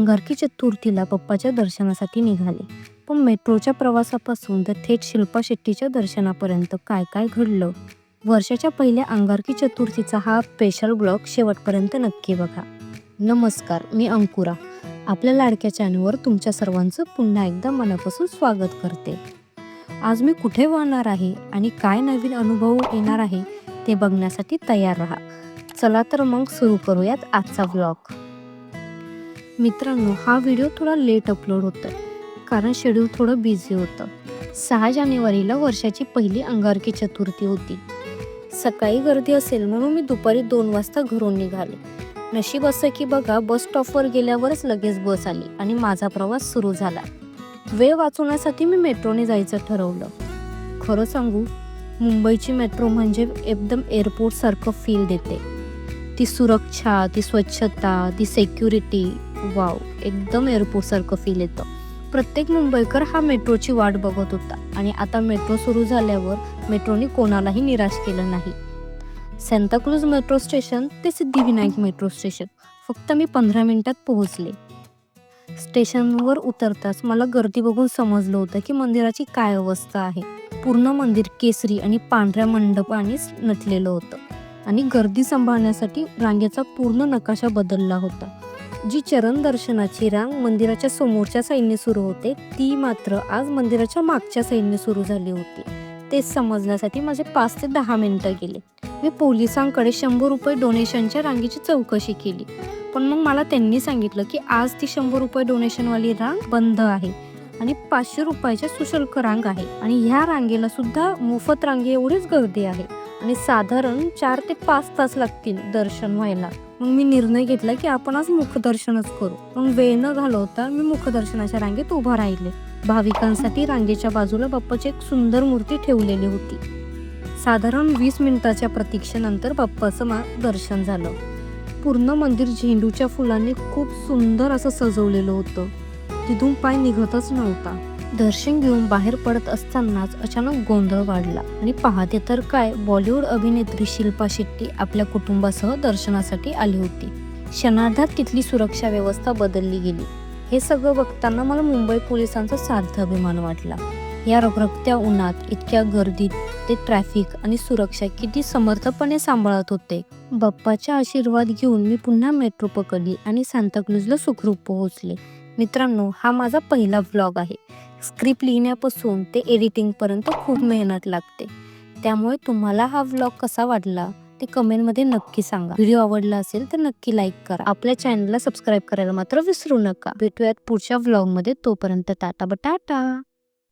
अंगारकी चतुर्थीला बाप्पाच्या दर्शनासाठी निघाले. पण मेट्रोच्या प्रवासापासून तर थेट शिल्पा शेट्टीच्या दर्शनापर्यंत काय काय घडलं, वर्षाच्या पहिल्या अंगारकी चतुर्थीचा हा स्पेशल ब्लॉग शेवटपर्यंत नक्की बघा. नमस्कार, मी अंकुरा. आपल्या लाडक्या चॅनलवर तुमच्या सर्वांचं पुन्हा एकदा मनापासून स्वागत करते. आज मी कुठे वाहणार आहे आणि काय नवीन अनुभव येणार आहे ते बघण्यासाठी तयार राहा. चला तर मग सुरू करूयात आजचा ब्लॉग. मित्रांनो, हा व्हिडिओ थोडा लेट अपलोड होतोय कारण शेड्यूल थोडं बिझी होतं. 6 जानेवारीला वर्षाची पहिली अंगारकी चतुर्थी होती. सकाळी गर्दी असेल म्हणून मी दुपारी 2 वाजता घरून निघाले. नशीब असं की बघा, बस स्टॉपवर गेल्यावरच लगेच बस आली आणि माझा प्रवास सुरू झाला. वेळ वाचवण्यासाठी मी मेट्रोने जायचं ठरवलं. खरं सांगू, मुंबईची मेट्रो म्हणजे एकदम एअरपोर्ट सारखं फील देते. ती सुरक्षा, ती स्वच्छता, ती सेक्युरिटी, वाव, एकदम एअरपोर्ट सारखं फील येतं. प्रत्येक मुंबईकर हा मेट्रोची वाट बघत होता आणि आता मेट्रो सुरू झाल्यावर मेट्रोने कोणालाही निराश केलं नाही. सांताक्रूझ मेट्रो स्टेशन ते सिद्धिविनायक मेट्रो स्टेशन फक्त मी 15 मिनिटात पोहोचले. स्टेशनवर उतरताच मला गर्दी बघून समजलं होतं की मंदिराची काय अवस्था आहे. पूर्ण मंदिर केसरी आणि पांढऱ्या मंडपानेच नटलेलं होतं आणि गर्दी सांभाळण्यासाठी रांगेचा पूर्ण नकाशा बदलला होता. जी चरण दर्शनाची रांग मंदिराच्या समोरच्या साईडने सुरू होते, ती मात्र आज मंदिराच्या मागच्या साईडने सुरू झाली होती. ते समजण्यासाठी माझे 5 ते 10 मिनिटं गेले. मी पोलिसांकडे 100 रुपये डोनेशनच्या रांगेची चौकशी केली, पण मग मला त्यांनी सांगितलं की आज ती 100 रुपये डोनेशनवाली रांग बंद आहे आणि 500 रुपयाच्या सुशुल्क रांग आहे आणि ह्या रांगेला सुद्धा मोफत रांगे एवढीच गर्दी आहे आणि साधारण 4 ते 5 तास लागतील दर्शन व्हायला. मग मी निर्णय घेतला की आपण आज मुखदर्शनच करू. मग वेळ न घालवता मी मुखदर्शनाच्या रांगेत उभा राहिले. भाविकांसाठी रांगेच्या बाजूला बाप्पाची एक सुंदर मूर्ती ठेवलेली होती. साधारण 20 मिनिटाच्या प्रतीक्षेनंतर बाप्पाचं दर्शन झालं. पूर्ण मंदिर झेंडूच्या फुलांनी खूप सुंदर असं सजवलेलं होतं. तिथून पाय निघतच नव्हता. दर्शन घेऊन बाहेर पडत असतानाच अचानक गोंधळ वाढला आणि पाहते तर काय, बॉलिवूड अभिनेत्री शिल्पा शेट्टी आपल्या कुटुंबासह दर्शनासाठी आली होती. क्षणार्धात तिथली सुरक्षा व्यवस्था बदलली गेली. हे सगळं बघताना मला मुंबई पोलिसांचा सार्थ अभिमान वाटला. या रखरखत्या उन्हात, इतक्या गर्दीत ते ट्रॅफिक आणि सुरक्षा किती समर्थपणे सांभाळत होते. बाप्पाचा आशीर्वाद घेऊन मी पुन्हा मेट्रो पकडली आणि सांताक्रूझला सुखरूप पोहोचले. मित्रांनो, हा माझा पहिला व्लॉग आहे. स्क्रिप्ट लिहिण्यापासून ते एडिटिंगपर्यंत खूप मेहनत लागते. त्यामुळे तुम्हाला हा व्लॉग कसा वाटला ते कमेंटमध्ये नक्की सांगा. व्हिडिओ आवडला असेल तर नक्की लाईक करा. आपल्या चॅनलला सबस्क्राईब करायला मात्र विसरू नका. भेटूयात पुढच्या व्लॉगमध्ये. तोपर्यंत टाटा.